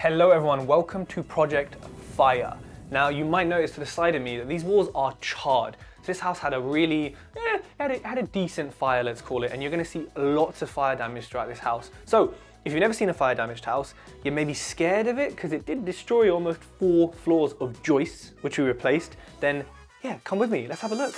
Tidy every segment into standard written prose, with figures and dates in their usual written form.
Hello everyone, welcome to Project Fire. Now you might notice to the side of me that these walls are charred. So this house had a really, had a decent fire, let's call it, and you're gonna see lots of fire damage throughout this house. So if you've never seen a fire damaged house, you may be scared of it because it did destroy almost 4 floors of joists, which we replaced. Then yeah, come with me, let's have a look.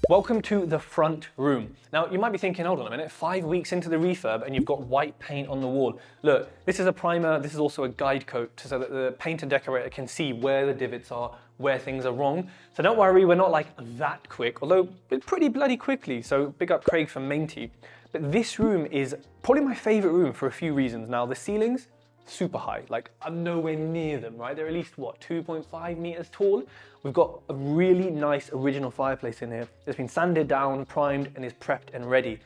Welcome to the front room. Now you might be thinking, hold on a minute, 5 weeks into the refurb and you've got white paint on the wall. Look, this is a primer, this is also a guide coat so that the painter decorator can see where the divots are, where things are wrong. So don't worry, we're not like that quick, although it's pretty bloody quickly, so big up Craig from Mainty. But this room is probably my favorite room for a few reasons. Now the ceilings, super high, like I'm nowhere near them, right? They're at least, what, 2.5 meters tall? We've got a really nice original fireplace in here. It's been sanded down, primed, and is prepped and ready.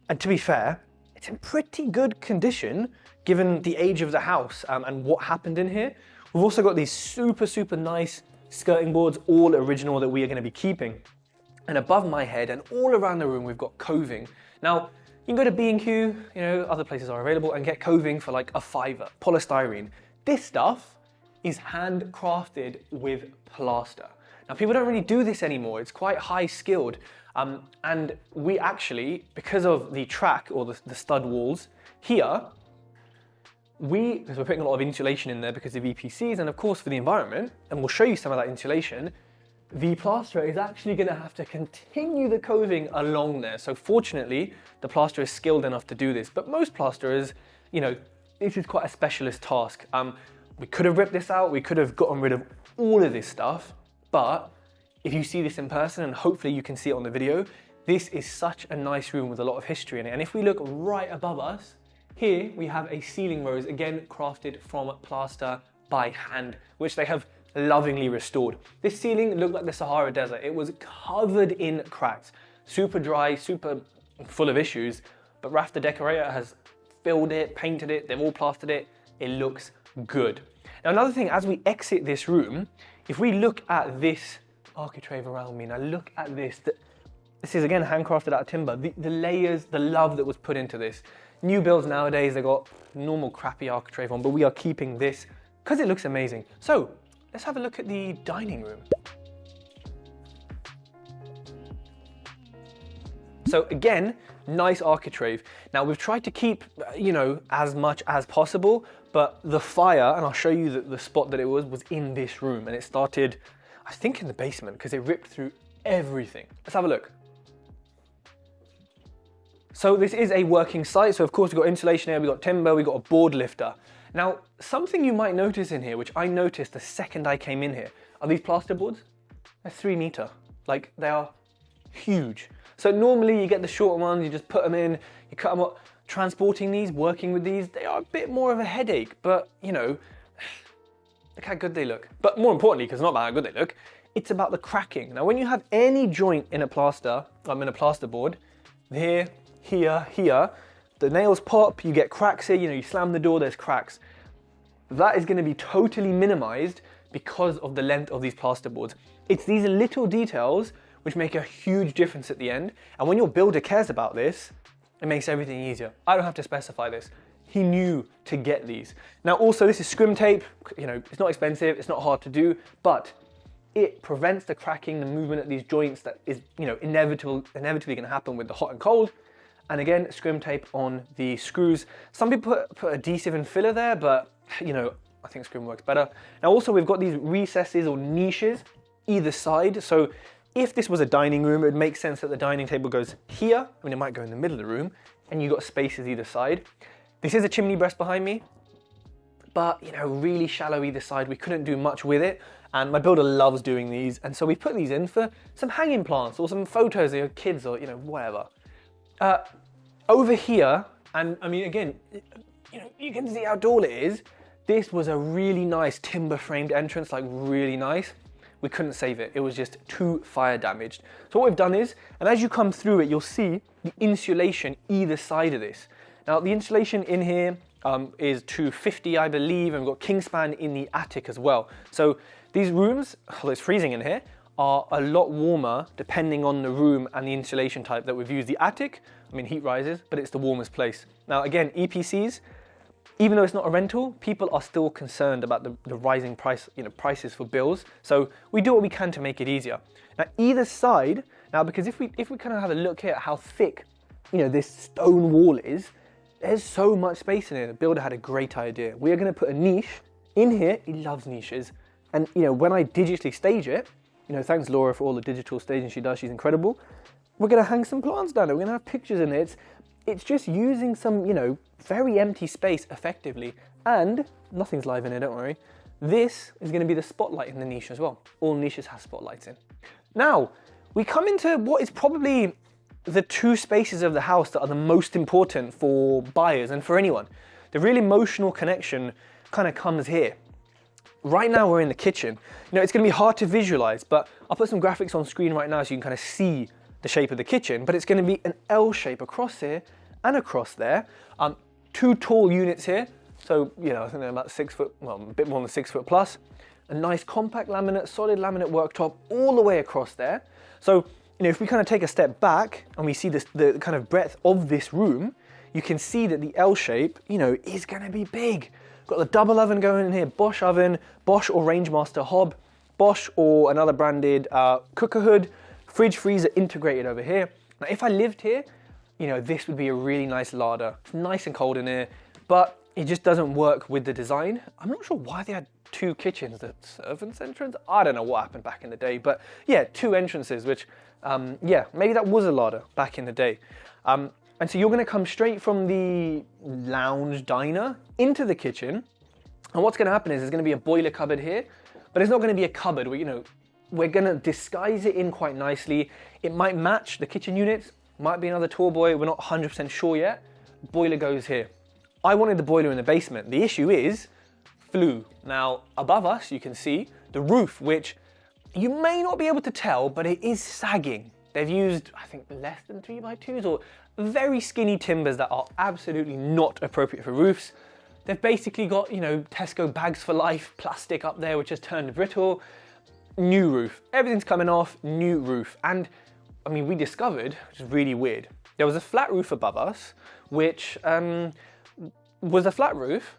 And to be fair, it's in pretty good condition given the age of the house and what happened in here. We've also got these super nice skirting boards, all original, that we are gonna be keeping. And above my head and all around the room, we've got coving. Now, you can go to B&Q, you know, other places are available, and get coving for like a £5, polystyrene. This stuff is handcrafted with plaster. Now people don't really do this anymore, it's quite high skilled. And we actually, because of the track or the stud walls here, because we're putting a lot of insulation in there because of EPCs and of course for the environment, and we'll show you some of that insulation, the plasterer is actually gonna have to continue the coving along there. So fortunately, the plasterer is skilled enough to do this, but most plasterers, you know, this is quite a specialist task. We could have ripped this out, we could have gotten rid of all of this stuff, but if you see this in person, and hopefully you can see it on the video, this is such a nice room with a lot of history in it. And if we look right above us, here we have a ceiling rose, again crafted from plaster by hand, which they have lovingly restored. This ceiling looked like the Sahara Desert. It was covered in cracks, super dry, super full of issues, but Raf the decorator has filled it, painted it, they've all plastered it. It looks good. Now another thing, as we exit this room, if we look at this architrave around me, now look at this. This is again handcrafted out of timber. The layers, the love that was put into this. New builds nowadays, they got normal crappy architrave on, but we are keeping this because it looks amazing. So let's have a look at the dining room. So again, nice architrave. Now we've tried to keep, you know, as much as possible, but the fire, and I'll show you the spot that it was in this room, and it started, I think, in the basement because it ripped through everything. Let's have a look. So this is a working site. So of course we've got insulation here, we've got timber, we've got a board lifter. Now, something you might notice in here, which I noticed the second I came in here, are these plasterboards. They're 3 meter, like they are huge. So normally you get the shorter ones, you just put them in, you cut them up. Transporting these, working with these, they are a bit more of a headache, but you know, look how good they look. But more importantly, because it's not about how good they look, it's about the cracking. Now when you have any joint in a plasterboard, here, here, the nails pop, you get cracks here, you know, you slam the door, there's cracks. That is going to be totally minimized because of the length of these plasterboards. It's these little details which make a huge difference at the end. And when your builder cares about this, it makes everything easier. I don't have to specify this. He knew to get these. Now also this is scrim tape, you know, it's not expensive, it's not hard to do, but it prevents the cracking, the movement at these joints that is, you know, inevitably gonna happen with the hot and cold. And again, scrim tape on the screws. Some people put adhesive and filler there, but you know, I think scrim works better. Now also we've got these recesses or niches either side. So if this was a dining room, it would make sense that the dining table goes here. I mean, it might go in the middle of the room, and you've got spaces either side. This is a chimney breast behind me, but you know, really shallow either side. We couldn't do much with it, and my builder loves doing these, and so we put these in for some hanging plants or some photos of your kids or, you know, whatever. Over here, and I mean, again, you know, you can see how tall it is. This was a really nice timber framed entrance, like really nice. We couldn't save it. It was just too fire damaged. So what we've done is, and as you come through it, you'll see the insulation either side of this. Now the insulation in here is 250, I believe, and we've got Kingspan in the attic as well. So these rooms, although it's freezing in here, are a lot warmer depending on the room and the insulation type that we've used. The attic, I mean, heat rises, but it's the warmest place. Now again, EPCs, even though it's not a rental, people are still concerned about the rising prices for bills. So we do what we can to make it easier. Now either side, because if we kind of have a look here at how thick, this stone wall is, there's so much space in here. The builder had a great idea. We are going to put a niche in here. He loves niches. And when I digitally stage it, thanks Laura for all the digital staging she does. She's incredible. We're going to hang some plants down there. We're going to have pictures in it. It's just using some, very empty space effectively. And nothing's live in here, don't worry. This is going to be the spotlight in the niche as well. All niches have spotlights in. Now, we come into what is probably the two spaces of the house that are the most important for buyers and for anyone. The real emotional connection kind of comes here. Right now we're in the kitchen. It's going to be hard to visualize, but I'll put some graphics on screen right now so you can kind of see the shape of the kitchen, but it's going to be an L shape across here and across there. Two tall units here. So, I think they're about 6 foot, well, a bit more than 6 foot plus. A nice compact laminate, solid laminate worktop all the way across there. So, if we kind of take a step back and we see the kind of breadth of this room, you can see that the L shape, is going to be big. Got the double oven going in here, Bosch oven, Bosch or Rangemaster hob, Bosch or another branded cooker hood, fridge freezer integrated over here. Now, if I lived here, this would be a really nice larder. It's nice and cold in here, but it just doesn't work with the design. I'm not sure why they had two kitchens, the servants' entrance. I don't know what happened back in the day, but yeah, two entrances, which, maybe that was a larder back in the day. And so you're going to come straight from the lounge diner into the kitchen. And what's going to happen is there's going to be a boiler cupboard here, but it's not going to be a cupboard where, we're going to disguise it in quite nicely. It might match the kitchen units, might be another tall boy. We're not 100% sure yet. Boiler goes here. I wanted the boiler in the basement. The issue is flue. Now, above us, you can see the roof, which you may not be able to tell, but it is sagging. They've used, I think, less than 3x2s or very skinny timbers that are absolutely not appropriate for roofs. They've basically got, Tesco bags for life, plastic up there, which has turned brittle. New roof. Everything's coming off, new roof. And, we discovered, which is really weird, there was a flat roof above us, which was a flat roof,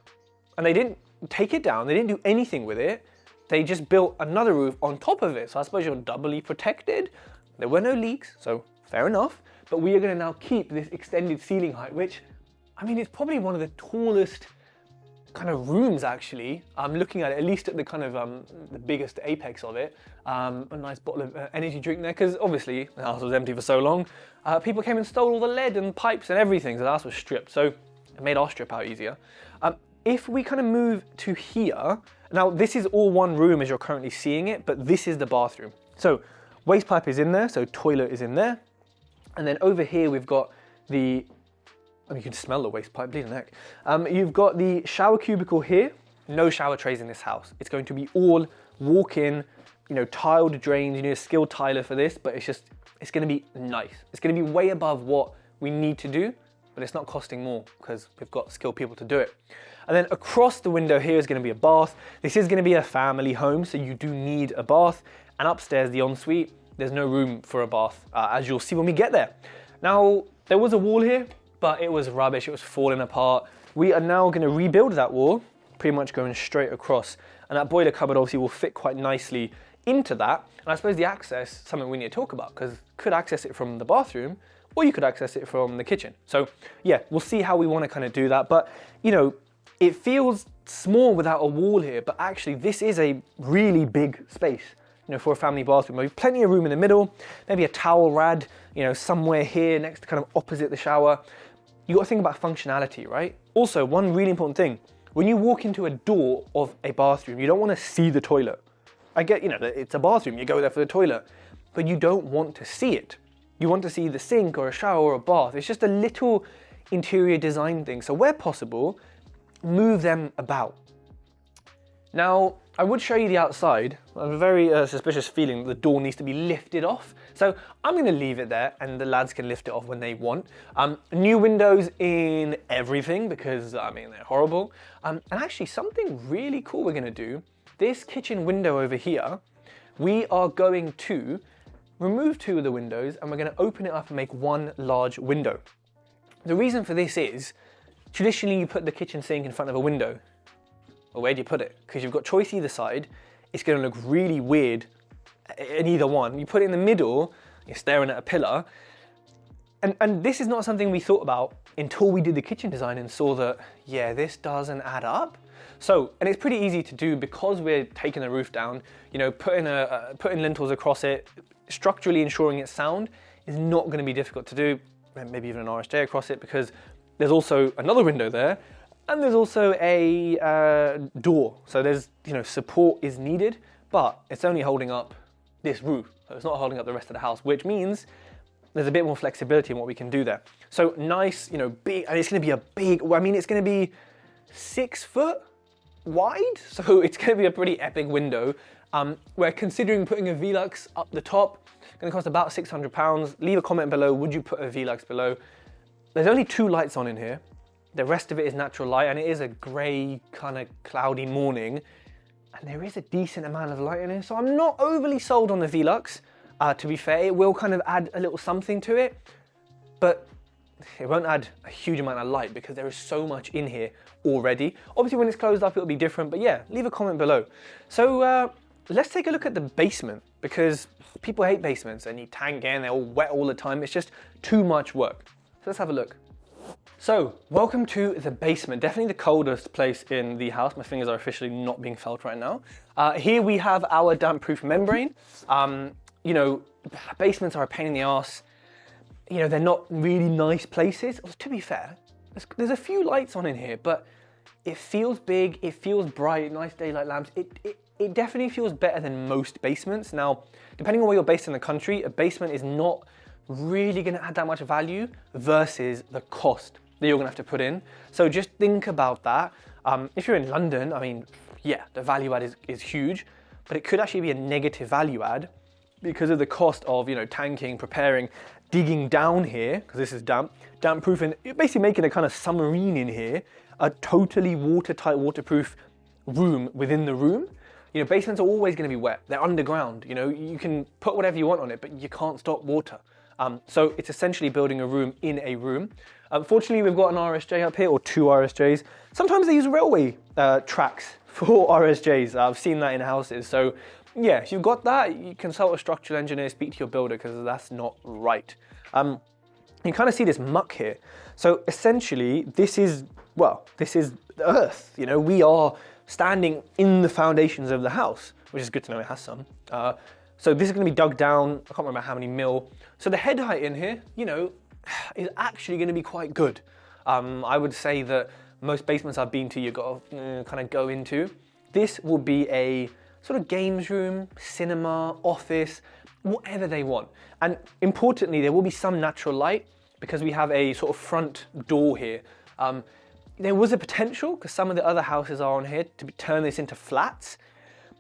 and they didn't take it down. They didn't do anything with it. They just built another roof on top of it. So I suppose you're doubly protected. There were no leaks, so fair enough. But we are going to now keep this extended ceiling height, which, it's probably one of the tallest kind of rooms, actually. I'm looking at it, at least at the kind of the biggest apex of it. A nice bottle of energy drink there, because obviously the house was empty for so long. People came and stole all the lead and pipes and everything, so the house was stripped. So it made our strip out easier. If we kind of move to here, now this is all one room as you're currently seeing it, but this is the bathroom. So waste pipe is in there, so toilet is in there. And then over here we've got you can smell the waste pipe, bleeding heck. You've got the shower cubicle here. No shower trays in this house. It's going to be all walk-in, tiled drains. You need a skilled tiler for this, but it's going to be nice. It's going to be way above what we need to do, but it's not costing more because we've got skilled people to do it. And then across the window here is going to be a bath. This is going to be a family home, so you do need a bath. And upstairs, the ensuite, there's no room for a bath, as you'll see when we get there. Now, there was a wall here, but it was rubbish. It was falling apart. We are now going to rebuild that wall, pretty much going straight across. And that boiler cupboard obviously will fit quite nicely into that. And I suppose the access, something we need to talk about, because could access it from the bathroom, or you could access it from the kitchen. So yeah, we'll see how we want to kind of do that. But it feels small without a wall here, but actually this is a really big space, for a family bathroom. Maybe plenty of room in the middle, maybe a towel rad, somewhere here next to kind of opposite the shower. You got to think about functionality, right? Also, one really important thing, when you walk into a door of a bathroom, you don't want to see the toilet. I get, it's a bathroom, you go there for the toilet, but you don't want to see it. You want to see the sink or a shower or a bath. It's just a little interior design thing. So where possible, move them about. Now, I would show you the outside. I have a very suspicious feeling that the door needs to be lifted off. So I'm going to leave it there and the lads can lift it off when they want. New windows in everything because, I mean, they're horrible. And actually something really cool we're going to do, this kitchen window over here, we are going to remove 2 of the windows and we're going to open it up and make 1 large window. The reason for this is, traditionally you put the kitchen sink in front of a window. Well, where do you put it? Because you've got choice either side, it's going to look really weird in either one. You put it in the middle, you're staring at a pillar. And this is not something we thought about until we did the kitchen design and saw that, yeah, this doesn't add up. So, and it's pretty easy to do because we're taking the roof down, you know, putting lintels across it, structurally ensuring it's sound is not going to be difficult to do. Maybe even an RSJ across it because there's also another window there. And there's also a door, so there's, you know, support is needed, but it's only holding up this roof, so it's not holding up the rest of the house, which means there's a bit more flexibility in what we can do there. So nice, you know, big, and it's going to be a big, I mean, it's going to be 6 foot wide, so it's going to be a pretty epic window. We're considering putting a Velux up the top, going to cost about £600. Leave a comment below, would you put a Velux below? There's only 2 lights on in here. The rest of it is natural light and it is a grey kind of cloudy morning and there is a decent amount of light in here, so I'm not overly sold on the Velux. To be fair, it will kind of add a little something to it, but it won't add a huge amount of light because there is so much in here already. Obviously when it's closed up it'll be different, but yeah, leave a comment below. So let's take a look at the basement because people hate basements and you tank in, they're all wet all the time, it's just too much work. So let's have a look. So, welcome to the basement, definitely the coldest place in the house. My fingers are officially not being felt right now. Here we have our damp-proof membrane. You know, basements are a pain in the arse. You know, they're not really nice places. To be fair, there's a few lights on in here, but it feels big, it feels bright, nice daylight lamps. It definitely feels better than most basements. Now, depending on where you're based in the country, a basement is not really gonna add that much value versus the cost that you're gonna have to put in. So just think about that. If you're in London, I mean, yeah, the value add is huge, but it could actually be a negative value add because of the cost of, you know, tanking, preparing, digging down here, because this is damp proofing, you're basically making a kind of submarine in here, a totally watertight, waterproof room within the room. You know, basements are always gonna be wet. They're underground, you know, you can put whatever you want on it, but you can't stop water. So it's essentially building a room in a room. Fortunately, we've got an RSJ up here, or 2 RSJs. Sometimes they use railway tracks for RSJs. I've seen that in houses. So yeah, if you've got that, you consult a structural engineer, speak to your builder, because that's not right. You kind of see this muck here. So essentially, this is the earth. You know, we are standing in the foundations of the house, which is good to know it has some. So this is going to be dug down, I can't remember how many mil. So the head height in here, you know, is actually going to be quite good. I would say that most basements I've been to, you've got to kind of go into. This will be a sort of games room, cinema, office, whatever they want. And importantly, there will be some natural light because we have a sort of front door here. There was a potential, because some of the other houses are on here, to turn this into flats.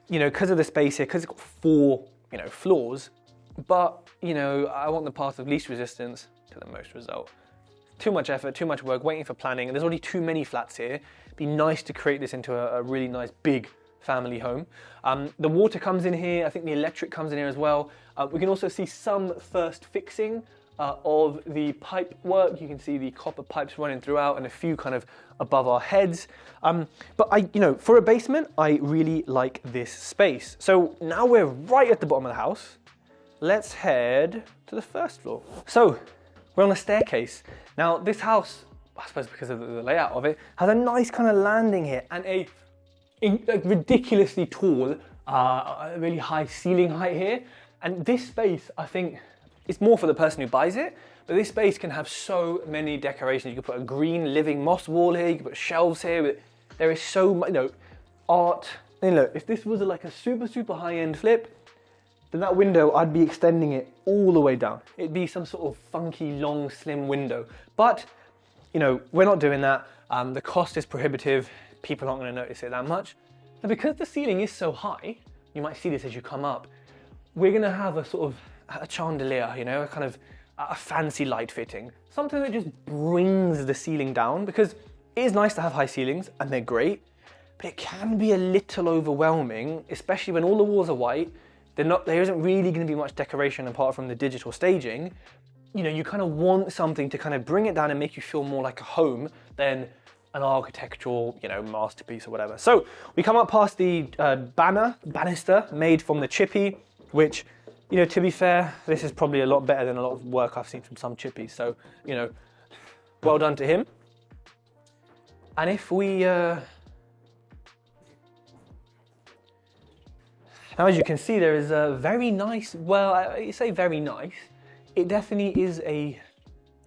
You know, because of the space here, because it's got 4, you know, floors, but, you know, I want the path of least resistance to the most result. Too much effort, too much work, waiting for planning, and there's already too many flats here. It'd be nice to create this into a really nice big family home. The water comes in here, I think the electric comes in here as well. We can also see some first fixing of the pipe work. You can see the copper pipes running throughout and a few kind of above our heads. But you know, for a basement, I really like this space. So now we're right at the bottom of the house. Let's head to the first floor. So we're on a staircase. Now this house, I suppose because of the layout of it, has a nice kind of landing here and a ridiculously tall, really high ceiling height here. And this space, I think, it's more for the person who buys it, but this space can have so many decorations. You can put a green living moss wall here, you can put shelves here. There is so much, you know, art. And look, if this was like a super, super high-end flip, then that window, I'd be extending it all the way down. It'd be some sort of funky, long, slim window. But, you know, we're not doing that. The cost is prohibitive. People aren't gonna notice it that much. Now, because the ceiling is so high, you might see this as you come up, we're gonna have a sort of a chandelier, you know, a kind of a fancy light fitting. Something that just brings the ceiling down, because it is nice to have high ceilings and they're great, but it can be a little overwhelming, especially when all the walls are white. There isn't really gonna be much decoration apart from the digital staging. You know, you kind of want something to kind of bring it down and make you feel more like a home than an architectural, you know, masterpiece or whatever. So we come up past the banister made from the chippy, which, you know, to be fair, this is probably a lot better than a lot of work I've seen from some chippies. So, you know, well done to him. And if we, now as you can see, there is a very nice, well, I say very nice, it definitely is a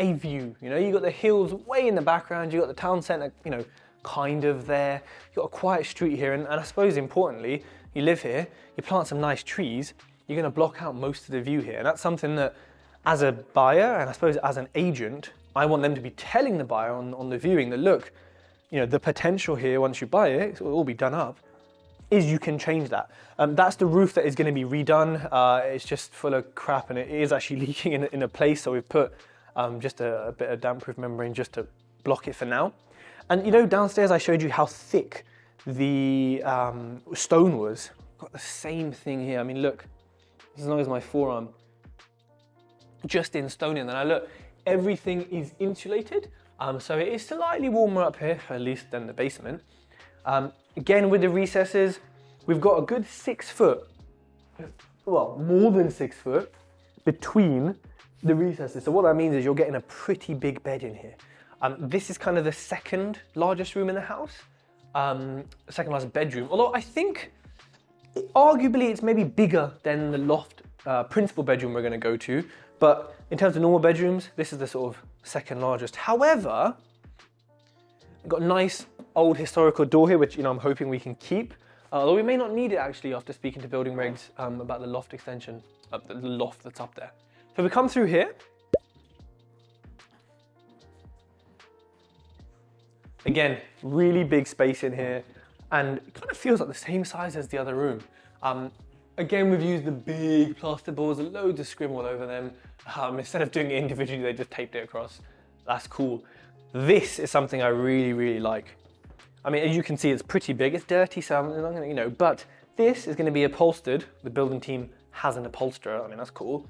view. You know, you got the hills way in the background, you got the town centre, you know, kind of there. You got a quiet street here, and I suppose importantly, you live here, you plant some nice trees, you're going to block out most of the view here. And that's something that, as a buyer, and I suppose as an agent, I want them to be telling the buyer on the viewing that, look, you know, the potential here once you buy it, it will all be done up, is you can change that. That's the roof that is going to be redone. It's just full of crap, and it is actually leaking in a place, so we've put just a bit of damp-proof membrane just to block it for now. And you know, downstairs I showed you how thick the stone was. Got the same thing here. I mean, look, as long as my forearm, just in stone in. And I look, everything is insulated, so it is slightly warmer up here, at least than the basement. Again, with the recesses, we've got a good 6 foot, well, more than 6 foot between the recesses. So what that means is you're getting a pretty big bed in here. This is kind of the second largest room in the house, second largest bedroom. Although I think, arguably, it's maybe bigger than the loft principal bedroom we're going to go to. But in terms of normal bedrooms, this is the sort of second largest. However, we've got a nice old historical door here, which, you know, I'm hoping we can keep. Although we may not need it actually after speaking to building regs about the loft extension, the loft that's up there. So we come through here. Again, really big space in here, and it kind of feels like the same size as the other room. Again, we've used the big plaster boards, loads of scrim all over them. Instead of doing it individually, they just taped it across. That's cool. This is something I really, really like. I mean, as you can see, it's pretty big. It's dirty, so I'm not gonna, you know, but this is gonna be upholstered. The building team has an upholsterer. I mean, that's cool.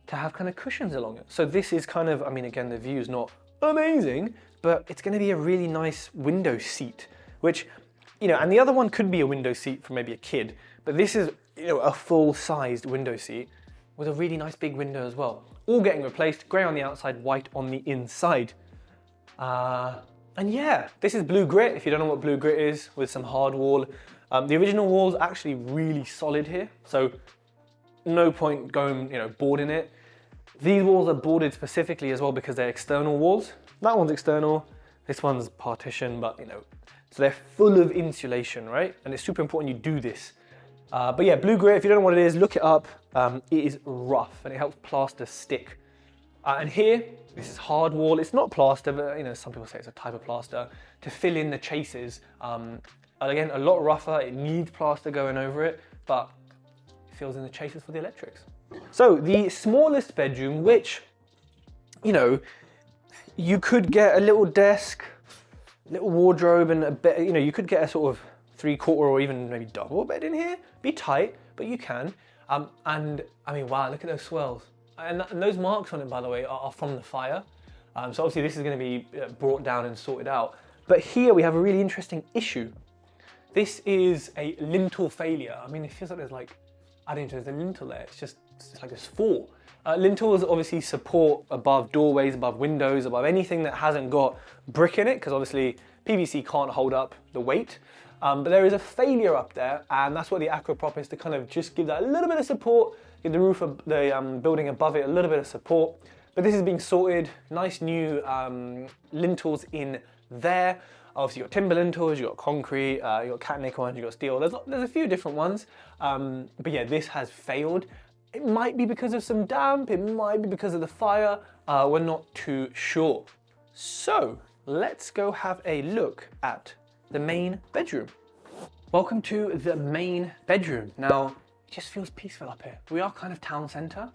To have kind of cushions along it. So this is kind of, I mean, again, the view is not amazing, but it's gonna be a really nice window seat, which, you know, and the other one could be a window seat for maybe a kid, but this is, you know, a full-sized window seat with a really nice big window as well. All getting replaced, grey on the outside, white on the inside. And yeah, this is blue grit, if you don't know what blue grit is, with some hard wall. The original wall's actually really solid here, so no point going, you know, boarding it. These walls are boarded specifically as well because they're external walls. That one's external, this one's partition, but you know, so they're full of insulation, right? And it's super important you do this. But yeah, blue grit, if you don't know what it is, look it up. It is rough and it helps plaster stick. And here, this is hard wall. It's not plaster, but you know, some people say it's a type of plaster to fill in the chases. Again, a lot rougher. It needs plaster going over it, but it fills in the chases for the electrics. So the smallest bedroom, which, you know, you could get a little desk, little wardrobe, and a bed. You know, you could get a sort of 3/4 or even maybe double bed in here. Be tight, but you can. And I mean, wow, look at those swells. And those marks on it, by the way, are from the fire. So obviously this is going to be brought down and sorted out. But here we have a really interesting issue. This is a lintel failure. I mean, it feels like there's like, I don't know, there's a lintel there. It's like there's 4. Lintels obviously support above doorways, above windows, above anything that hasn't got brick in it, because obviously PVC can't hold up the weight. But there is a failure up there, and that's what the AquaProp is, to kind of just give that a little bit of support, give the roof of the building above it a little bit of support. But this is being sorted, nice new lintels in there. Obviously you've got timber lintels, you've got concrete, you've got cat nickel ones, you've got steel. There's a few different ones. But yeah, this has failed. It might be because of some damp, it might be because of the fire, we're not too sure. So let's go have a look at the main bedroom. Welcome to the main bedroom. Now, it just feels peaceful up here. We are kind of town centre,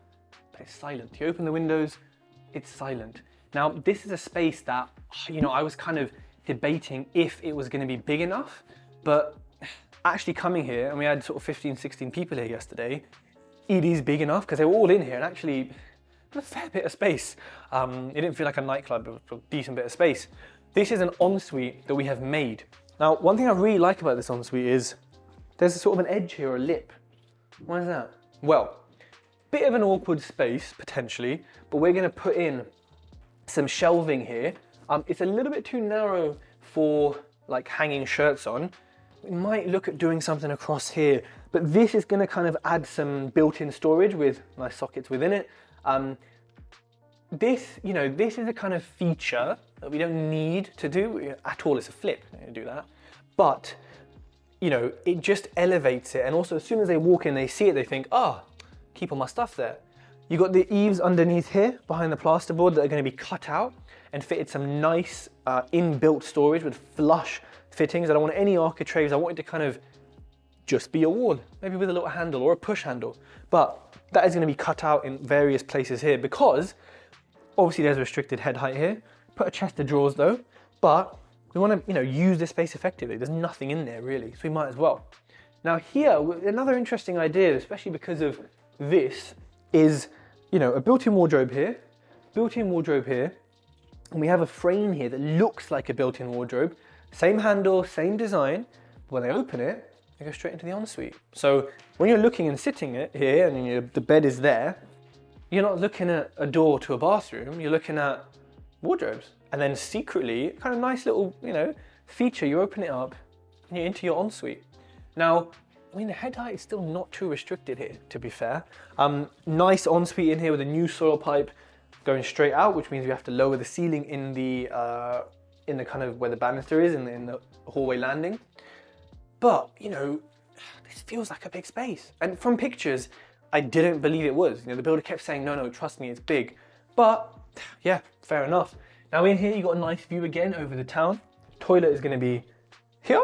but it's silent. You open the windows, it's silent. Now, this is a space that, I was kind of debating if it was going to be big enough, but actually coming here, and we had sort of 15, 16 people here yesterday, it is big enough because they were all in here and actually a fair bit of space. It didn't feel like a nightclub, it was a decent bit of space. This is an ensuite that we have made. Now, one thing I really like about this ensuite is there's a sort of an edge here, or a lip. Why is that? Well, bit of an awkward space, potentially, but we're gonna put in some shelving here. It's a little bit too narrow for like hanging shirts on. We might look at doing something across here, but this is gonna kind of add some built-in storage with nice sockets within it. This is a kind of feature that we don't need to do at all. It's a flip, you do that. But, it just elevates it. And also, as soon as they walk in, they see it, they think, keep all my stuff there. You've got the eaves underneath here, behind the plasterboard, that are gonna be cut out and fitted some nice inbuilt storage with flush fittings. I don't want any architraves. I want it to kind of just be a wall, maybe with a little handle or a push handle. But that is gonna be cut out in various places here because obviously there's a restricted head height here. Put a chest of drawers though, but we want to, use this space effectively. There's nothing in there really, so we might as well. Now here, another interesting idea, especially because of this, is, a built-in wardrobe here, and we have a frame here that looks like a built-in wardrobe. Same handle, same design. When they open it, they go straight into the ensuite. So when you're looking and sitting it here, and the bed is there, you're not looking at a door to a bathroom, you're looking at wardrobes. And then secretly, kind of nice little, feature, you open it up and you're into your ensuite. Now, the head height is still not too restricted here, to be fair. Nice ensuite in here with a new soil pipe going straight out, which means we have to lower the ceiling in the kind of where the banister is, in the hallway landing. But, this feels like a big space. And from pictures, I didn't believe it was. The builder kept saying, no, trust me, it's big. But yeah, fair enough. Now in here, you got a nice view again over the town. Toilet is gonna be here.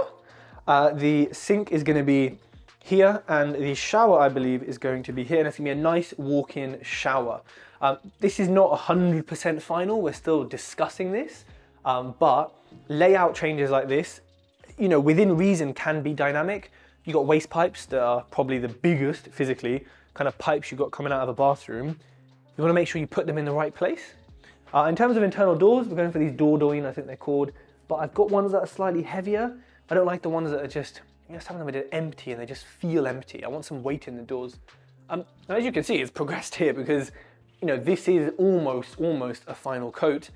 The sink is gonna be here, and the shower, I believe, is going to be here. And it's gonna be a nice walk-in shower. This is not 100% final. We're still discussing this, but layout changes like this, within reason, can be dynamic. You got waste pipes that are probably the biggest physically kind of pipes you've got coming out of a bathroom. You want to make sure you put them in the right place. In terms of internal doors, we're going for these Dordogne, I think they're called, but I've got ones that are slightly heavier. I don't like the ones that are just, some of them are empty and they just feel empty. I want some weight in the doors. And as you can see, it's progressed here because, this is almost a final coat,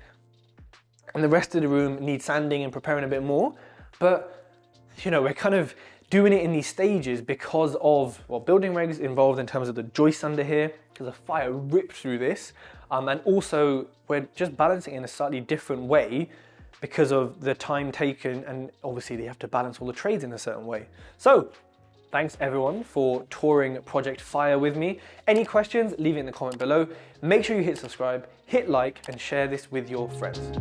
and the rest of the room needs sanding and preparing a bit more. But, we're kind of doing it in these stages because of, building regs involved in terms of the joists under here, because a fire ripped through this. And also, we're just balancing it in a slightly different way because of the time taken, and obviously they have to balance all the trades in a certain way. So, thanks everyone for touring Project Fire with me. Any questions, leave it in the comment below. Make sure you hit subscribe, hit like, and share this with your friends.